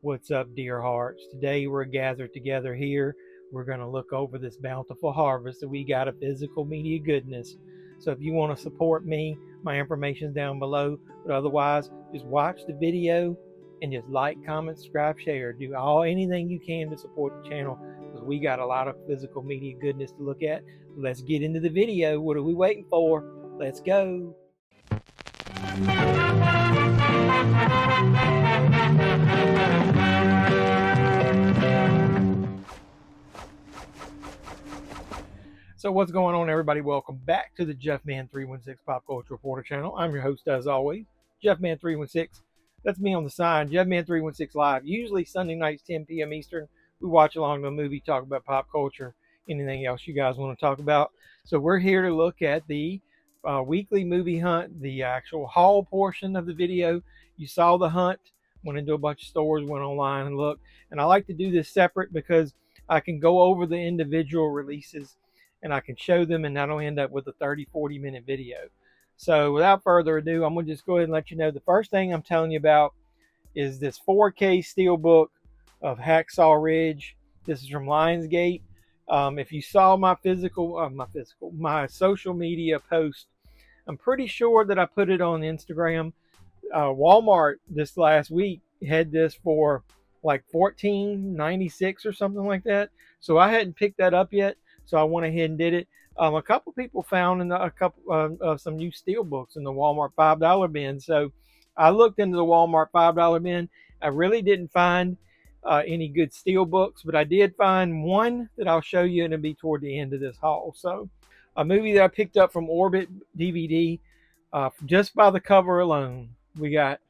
What's up, dear hearts? Today we're gathered together here. We're going to look over this bountiful harvest that we got of physical media goodness. So if you want to support me, my information's down below. But otherwise, just watch the video and just like, comment, subscribe, share. Do anything you can to support the channel because we got a lot of physical media goodness to look at. So let's get into the video. What are we waiting for? Let's go. So what's going on, everybody? Welcome back to the JeffMan316 Pop Culture Reporter channel. I'm your host, as always, JeffMan316. That's me on the sign, JeffMan316 Live. Usually Sunday nights, 10 p.m. Eastern. We watch along to a movie, talk about pop culture, anything else you guys want to talk about. So we're here to look at the weekly movie hunt, the actual haul portion of the video. You saw the hunt, went into a bunch of stores, went online and looked. And I like to do this separate because I can go over the individual releases and I can show them, and I don't end up with a 30-40 minute video. So without further ado, I'm going to just go ahead and let you know the first thing I'm telling you about is this 4K Steelbook of Hacksaw Ridge. This is from Lionsgate. If you saw my social media post, I'm pretty sure that I put it on Instagram. Walmart this last week had this for like $14.96 or something like that. So I hadn't picked that up yet. So I went ahead and did it. A couple people found some new Steelbooks in the Walmart $5 bin. So I looked into the Walmart $5 bin. I really didn't find any good Steelbooks, but I did find one that I'll show you, and it'll be toward the end of this haul. So a movie that I picked up from Orbit DVD, just by the cover alone, we got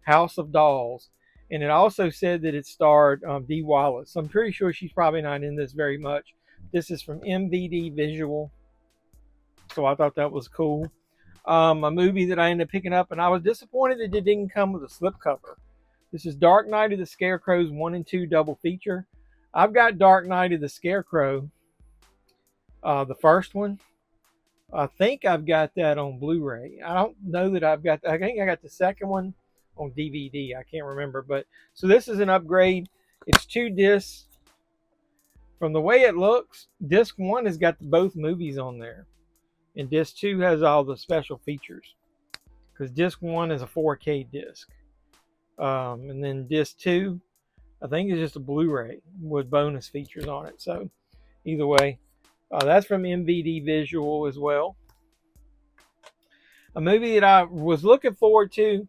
House of Dolls. And it also said that it starred Dee Wallace. I'm pretty sure she's probably not in this very much. This is from MVD Visual. So I thought that was cool. A movie that I ended up picking up, and I was disappointed that it didn't come with a slipcover. This is Dark Night of the Scarecrows 1 and 2 double feature. I've got Dark Night of the Scarecrow, the first one. I think I've got that on Blu-ray. I don't know that I think I got the second one on DVD. I can't remember. But so this is an upgrade. It's 2 discs. From the way it looks, disc 1 has got both movies on there. And disc 2 has all the special features. Because disc 1 is a 4K disc. And then disc 2, I think, is just a Blu-ray with bonus features on it. So either way, that's from MVD Visual as well. A movie that I was looking forward to,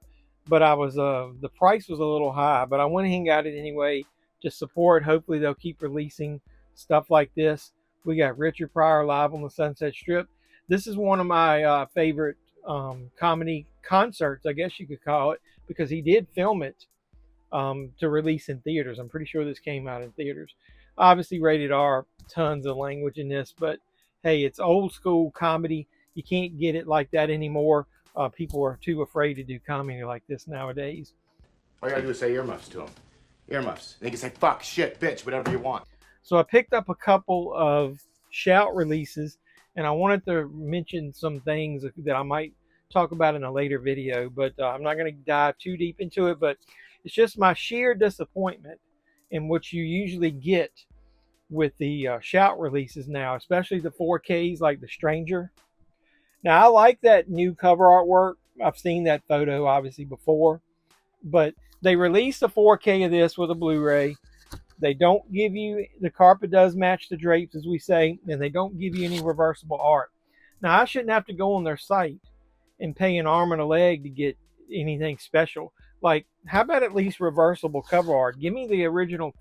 but the price was a little high. But I went ahead and got it anyway to support. Hopefully they'll keep releasing stuff like this. We got Richard Pryor Live on the Sunset Strip. This is one of my favorite comedy concerts, I guess you could call it, because he did film it to release in theaters. I'm pretty sure this came out in theaters. Obviously rated R, tons of language in this, but hey, it's old school comedy. You can't get it like that anymore. People are too afraid to do comedy like this nowadays. All you gotta do is say earmuffs to them. Earmuffs. They can say fuck, shit, bitch, whatever you want. So I picked up a couple of Shout releases, and I wanted to mention some things that I might talk about in a later video, but I'm not going to dive too deep into it. But it's just my sheer disappointment in what you usually get with the Shout releases now, especially the 4Ks like The Stranger. Now, I like that new cover artwork. I've seen that photo obviously before, but they released a 4K of this with a Blu-ray. They don't give you, the carpet does match the drapes, as we say, and they don't give you any reversible art. Now, I shouldn't have to go on their site and pay an arm and a leg to get anything special. Like, how about at least reversible cover art? Give me the original,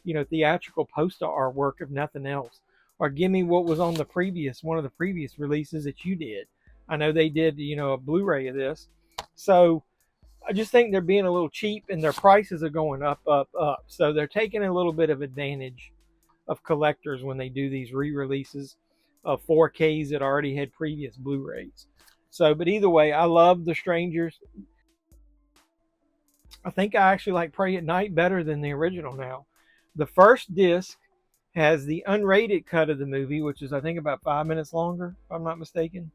theatrical poster artwork, if nothing else. Or give me what was on one of the previous releases that you did. I know they did, a Blu-ray of this. So I just think they're being a little cheap, and their prices are going up. So they're taking a little bit of advantage of collectors when they do these re-releases of 4Ks that already had previous Blu-rays. So, but either way, I love The Strangers. I think I actually like Pray at Night better than the original now. The first disc has the unrated cut of the movie, which is, I think, about 5 minutes longer, if I'm not mistaken.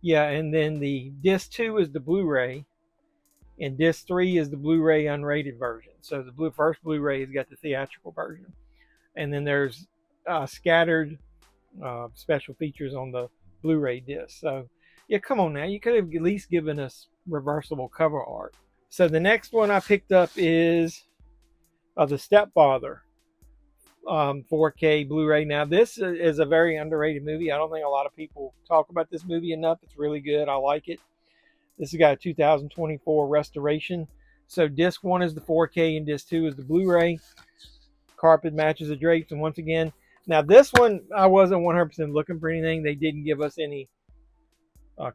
Yeah, and then the disc 2 is the Blu-ray. and disc 3 is the Blu-ray unrated version. So the first Blu-ray has got the theatrical version, and then there's scattered special features on the Blu-ray disc. So yeah, come on now, you could have at least given us reversible cover art. So the next one I picked up is The Stepfather 4K Blu-ray. Now this is a very underrated movie. I don't think a lot of people talk about this movie enough. It's really good. I like it. This has got a 2024 restoration. So disc 1 is the 4K and disc 2 is the Blu-ray. Carpet matches the drapes. And once again, now this one I wasn't 100% looking for anything. They didn't give us any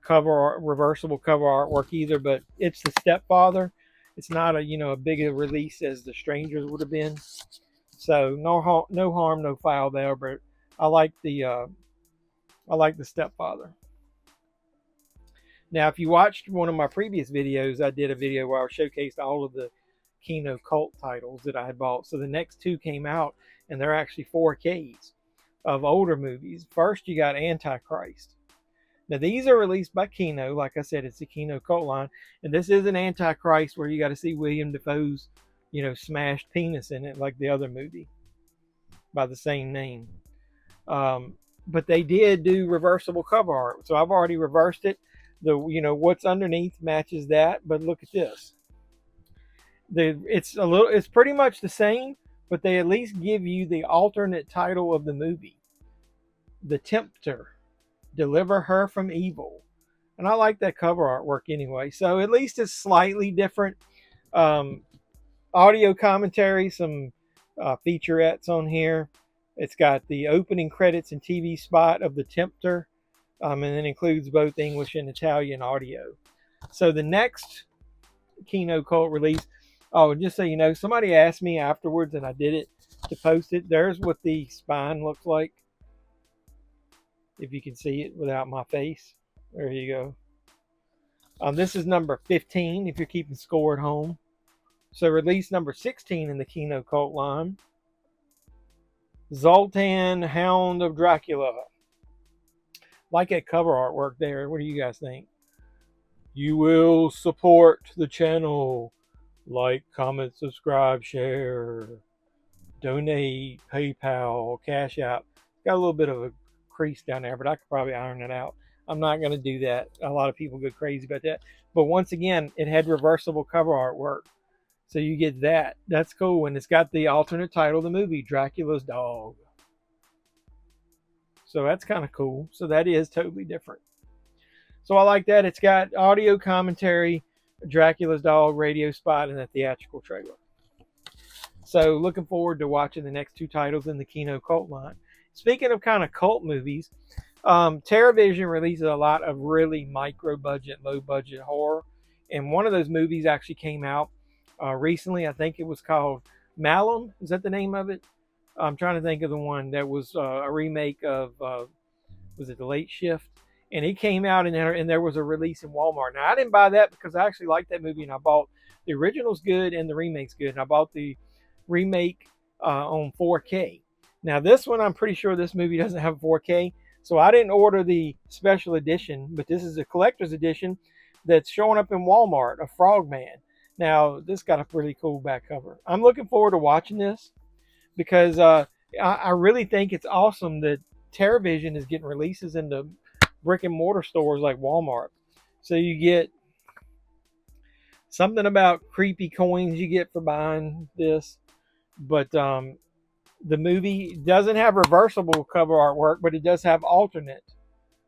cover art, reversible cover artwork either, but it's The Stepfather. It's not a big a release as The Strangers would have been. So no harm, no foul there. But I like the Stepfather. Now, if you watched one of my previous videos, I did a video where I showcased all of the Kino cult titles that I had bought. So the next two came out, and they're actually 4Ks of older movies. First, you got Antichrist. Now, these are released by Kino. Like I said, it's the Kino cult line. And this is an Antichrist where you got to see William Dafoe's, smashed penis in it, like the other movie by the same name. But they did do reversible cover art. So I've already reversed it. What's underneath matches that. But look at this. It's pretty much the same, but they at least give you the alternate title of the movie. The Tempter. Deliver Her from Evil. And I like that cover artwork anyway. So at least it's slightly different. Audio commentary, some featurettes on here. It's got the opening credits and TV spot of The Tempter. And then includes both English and Italian audio. So the next Kino cult release. Oh, just so you know, somebody asked me afterwards and I did it to post it. There's what the spine looks like. If you can see it without my face. There you go. This is number 15 if you're keeping score at home. So release number 16 in the Kino cult line. Zoltan, Hound of Dracula. Like that cover artwork there. What do you guys think? You will support the channel. Like, comment, subscribe, share, donate, PayPal, Cashapp. Got a little bit of a crease down there, but I could probably iron it out. I'm not going to do that. A lot of people go crazy about that. But once again, it had reversible cover artwork. So you get that. That's cool. And it's got the alternate title of the movie, Dracula's Dog. So that's kind of cool. So that is totally different. So I like that. It's got audio commentary, Dracula's Dog, radio spot, and a theatrical trailer. So looking forward to watching the next two titles in the Kino cult line. Speaking of kind of cult movies, Terravision releases a lot of really micro-budget, low-budget horror. And one of those movies actually came out recently. I think it was called Malum. Is that the name of it? I'm trying to think of the one that was a remake of, was it The Late Shift? And it came out and there was a release in Walmart. Now, I didn't buy that because I actually liked that movie. And I bought the original's good and the remake's good. And I bought the remake on 4K. Now, this one, I'm pretty sure this movie doesn't have 4K. So I didn't order the special edition. But this is a collector's edition that's showing up in Walmart, a Frogman. Now, this got a really cool back cover. I'm looking forward to watching this because I really think it's awesome that Terravision is getting releases into brick and mortar stores like Walmart. So you get something about creepy coins you get for buying this. But the movie doesn't have reversible cover artwork, but it does have alternate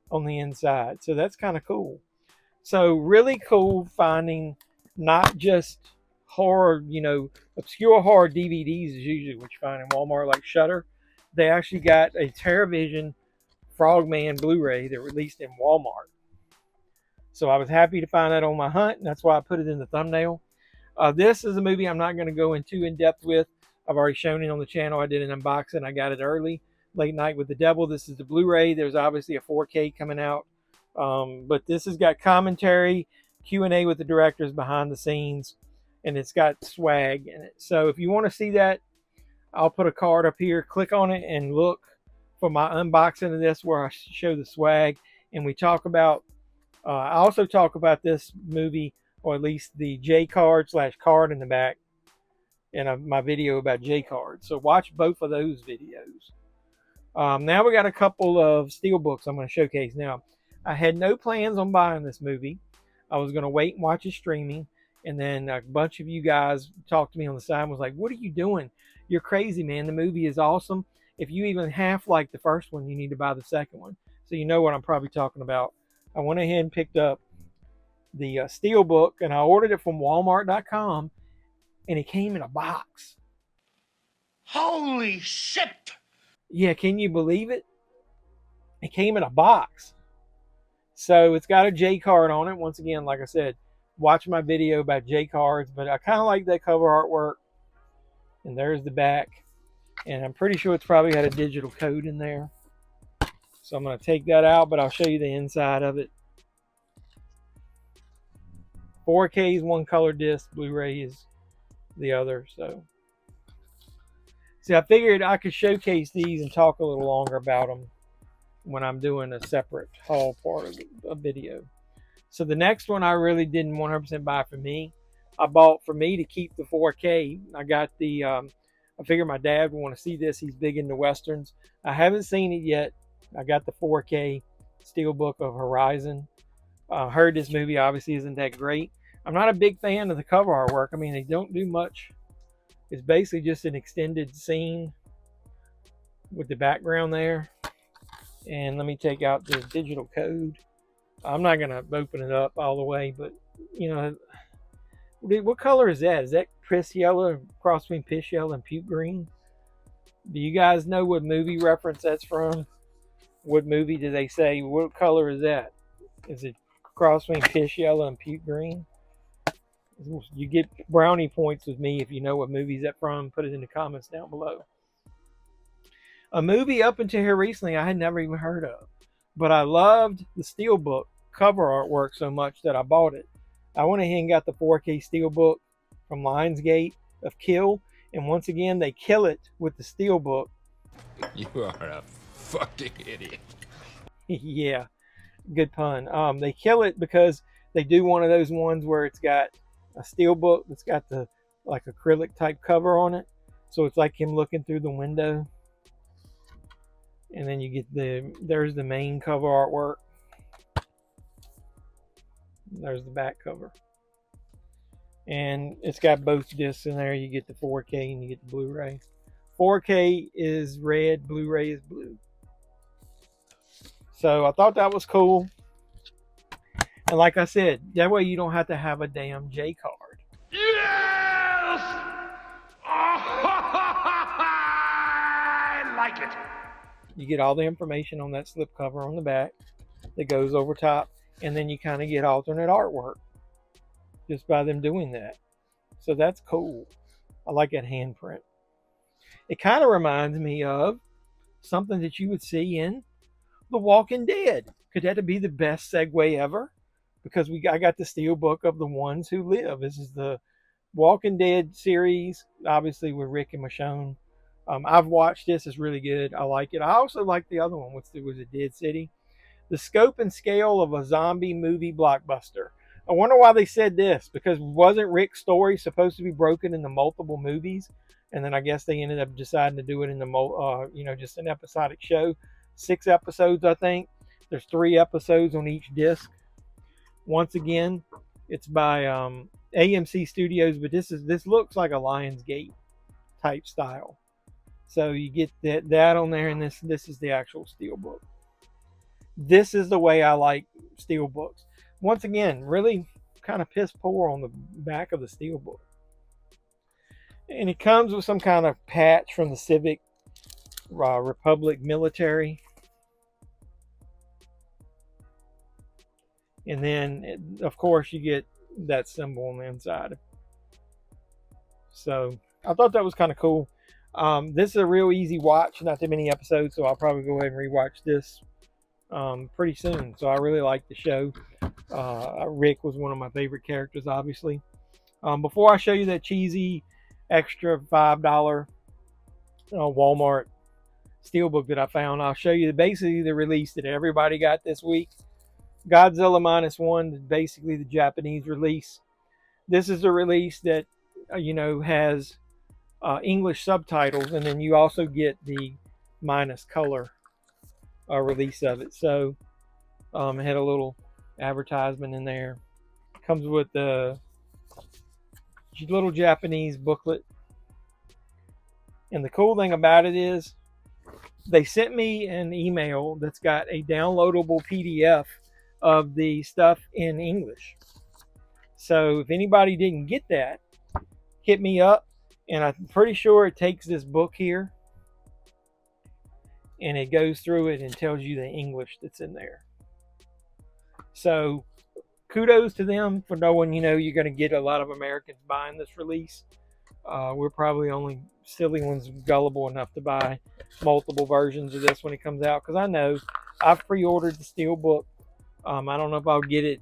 on the inside. So that's kind of cool. So really cool finding not just horror, obscure horror DVDs is usually what you find in Walmart, like Shudder. They actually got a Terravision Frogman Blu-ray that released in Walmart. So I was happy to find that on my hunt, and that's why I put it in the thumbnail. This is a movie I'm not going to go into in depth with. I've already shown it on the channel. I did an unboxing. I got it early. Late Night with the Devil. This is the Blu-ray. There's obviously a 4K coming out. But this has got commentary, Q&A with the directors behind the scenes, and it's got swag in it. So if you want to see that, I'll put a card up here. Click on it and look for my unboxing of this where I show the swag. And we talk about, I also talk about this movie or at least the J card / card in the back, and my video about J cards. So watch both of those videos. Now we got a couple of Steelbooks I'm going to showcase. Now, I had no plans on buying this movie. I was going to wait and watch it streaming. And then a bunch of you guys talked to me on the side and was like, what are you doing? You're crazy, man. The movie is awesome. If you even half like the first one, you need to buy the second one. So you know what I'm probably talking about. I went ahead and picked up the Steelbook, and I ordered it from Walmart.com, and it came in a box. Holy shit! Yeah, can you believe it? It came in a box. So it's got a J card on it. Once again, like I said, watch my video about J cards, but I kind of like that cover artwork. And there's the back. And I'm pretty sure it's probably got a digital code in there. So I'm going to take that out, but I'll show you the inside of it. 4K is one color disc, Blu-ray is the other. So, see, I figured I could showcase these and talk a little longer about them when I'm doing a separate haul part of a video. So the next one I really didn't 100% buy for me. I bought for me to keep the 4K. I got the, I figured my dad would want to see this. He's big into Westerns. I haven't seen it yet. I got the 4K Steelbook of Horizon. Heard this movie obviously isn't that great. I'm not a big fan of the cover artwork. I mean, they don't do much. It's basically just an extended scene with the background there. And let me take out the digital code. I'm not going to open it up all the way, but, you know, what color is that? Is that piss yellow, cross between piss yellow and puke green? Do you guys know what movie reference that's from? What movie do they say? What color is that? Is it cross between piss yellow and puke green? You get brownie points with me if you know what movie is that from. Put it in the comments down below. A movie up until here recently I had never even heard of. But I loved the Steelbook cover artwork so much that I bought it. I went ahead and got the 4K Steelbook from Lionsgate of Kill. And once again, they kill it with the Steelbook. You are a fucking idiot. Yeah, good pun. They kill it because they do one of those ones where it's got a Steelbook that's got the like acrylic type cover on it. So it's like him looking through the window. And then you get there's the main cover artwork. There's the back cover. And it's got both discs in there. You get the 4K and you get the Blu-ray. 4K is red, Blu-ray is blue. So I thought that was cool. And like I said, that way you don't have to have a damn J card. Yes! I like it. You get all the information on that slipcover on the back that goes over top, and then you kind of get alternate artwork just by them doing that. So that's cool. I like that handprint. It kind of reminds me of something that you would see in The Walking Dead. Could that be the best segue ever? Because I got the Steelbook of The Ones Who Live. This is the Walking Dead series, obviously with Rick and Michonne. I've watched this. It's really good. I like it. I also like the other one, which was a Dead City. The scope and scale of a zombie movie blockbuster. I wonder why they said this, because wasn't Rick's story supposed to be broken into multiple movies? And then I guess they ended up deciding to do it in the, just an episodic show. 6 episodes, I think. There's 3 episodes on each disc. Once again, it's by AMC Studios, but this looks like a Lionsgate type style. So you get that on there, and this is the actual Steelbook. This is the way I like Steelbooks. Once again, really kind of piss poor on the back of the Steelbook. And it comes with some kind of patch from the Civic Republic military. And then, of course, you get that symbol on the inside. So I thought that was kind of cool. This is a real easy watch, not too many episodes, so I'll probably go ahead and rewatch this pretty soon. So I really like the show. Rick was one of my favorite characters, obviously. Before I show you that cheesy extra $5 Walmart Steelbook that I found, I'll show you basically the release that everybody got this week. Godzilla -1, basically the Japanese release. This is a release that has English subtitles, and then you also get the minus color release of it. So it had a little advertisement in there. Comes with the little Japanese booklet. And the cool thing about it is they sent me an email that's got a downloadable PDF of the stuff in English. So if anybody didn't get that, hit me up. And I'm pretty sure it takes this book here and it goes through it and tells you the English that's in there. So kudos to them for knowing, you're going to get a lot of Americans buying this release. We're probably only silly ones gullible enough to buy multiple versions of this when it comes out, because I know I've pre-ordered the Steelbook. I don't know if I'll get it.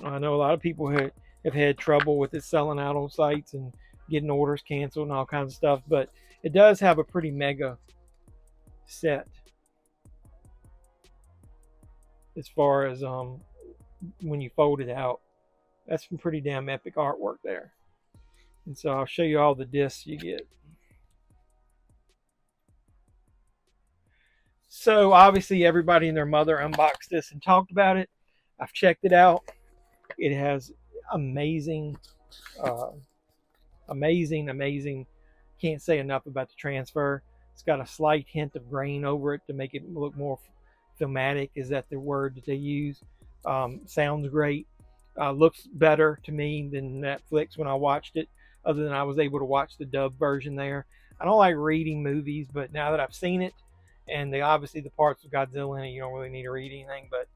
I know a lot of people have had trouble with it selling out on sites and getting orders canceled and all kinds of stuff, but it does have a pretty mega set as far as when you fold it out. That's some pretty damn epic artwork there. And so I'll show you all the discs you get. So obviously everybody and their mother unboxed this and talked about it. I've checked it out. It has amazing. Can't say enough about the transfer. It's got a slight hint of grain over it to make it look more filmatic. Is that the word that they use? Sounds great. Looks better to me than Netflix when I watched it, other than I was able to watch the dub version there. I don't like reading movies, but now that I've seen it, and obviously the parts of Godzilla in it, you don't really need to read anything. But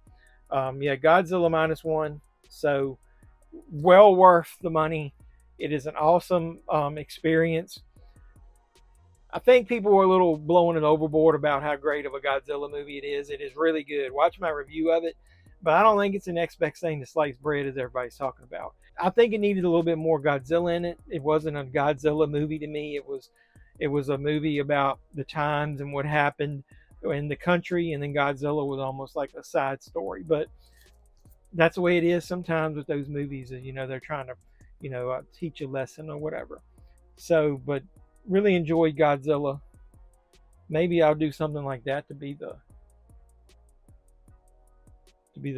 yeah, Godzilla -1. So well worth the money. It is an awesome experience. I think people were a little blowing it overboard about how great of a Godzilla movie it is. It is really good. Watch my review of it. But I don't think it's the next best thing to sliced bread as everybody's talking about. I think it needed a little bit more Godzilla in it. It wasn't a Godzilla movie to me. It was a movie about the times and what happened in the country, and then Godzilla was almost like a side story. But that's the way it is sometimes with those movies. They're trying to, teach a lesson or whatever. So, but really enjoyed Godzilla. Maybe I'll do something like that to be the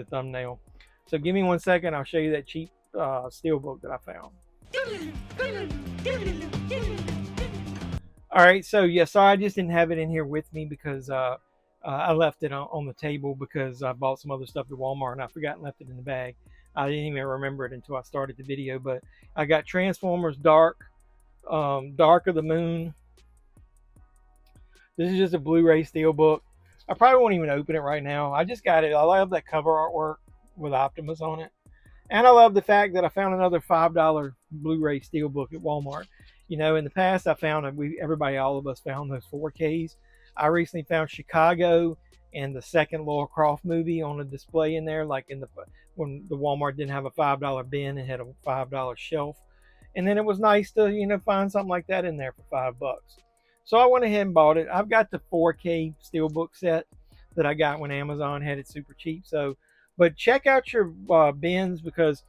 thumbnail. So give me 1 second. I'll show you that cheap Steelbook that I found. All right, so yeah, sorry I just didn't have it in here with me because I left it on the table because I bought some other stuff at Walmart and I forgot and left it in the bag. I didn't even remember it until I started the video, but I got Transformers Dark of the Moon. This is just a Blu-ray Steelbook. I probably won't even open it right now. I just got it. I love that cover artwork with Optimus on it. And I love the fact that I found another $5 Blu-ray Steelbook at Walmart. In the past I found all of us found those 4Ks. I recently found Chicago and the second Lara Croft movie on a display in there, like when the Walmart didn't have a $5 bin, it had a $5 shelf. And then it was nice to, find something like that in there for $5. So I went ahead and bought it. I've got the 4K Steelbook set that I got when Amazon had it super cheap. So, but check out your bins, because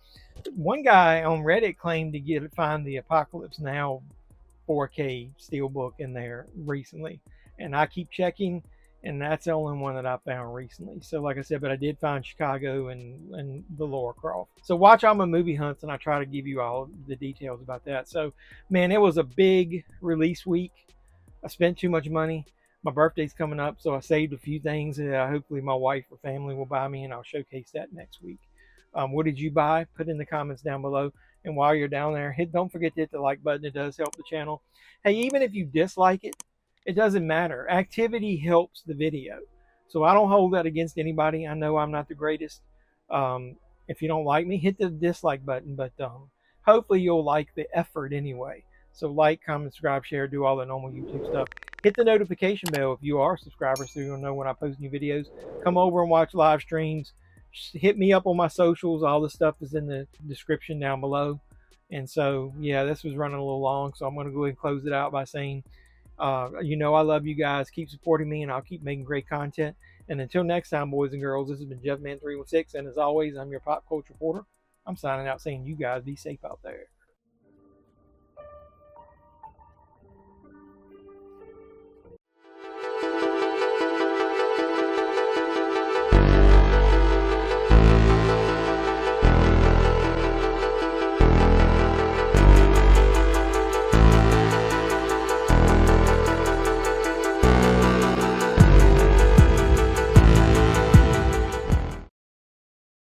one guy on Reddit claimed to find the Apocalypse Now 4K Steelbook in there recently. And I keep checking, and that's the only one that I found recently. So like I said, but I did find Chicago and the Lara Croft. So watch all my movie hunts, and I try to give you all the details about that. So, man, it was a big release week. I spent too much money. My birthday's coming up, so I saved a few things that hopefully my wife or family will buy me, and I'll showcase that next week. What did you buy? Put in the comments down below. And while you're down there, don't forget to hit the like button. It does help the channel. Hey, even if you dislike it, it doesn't matter. Activity helps the video. So I don't hold that against anybody. I know I'm not the greatest. If you don't like me, hit the dislike button. But hopefully you'll like the effort anyway. So like, comment, subscribe, share, do all the normal YouTube stuff. Hit the notification bell if you are a subscriber so you'll know when I post new videos. Come over and watch live streams. Hit me up on my socials. All the stuff is in the description down below. And so, yeah, this was running a little long, so I'm going to go ahead and close it out by saying, I love you guys. Keep supporting me, and I'll keep making great content. And until next time, boys and girls, this has been JeffMan316, and as always, I'm your pop culture reporter. I'm signing out saying you guys be safe out there.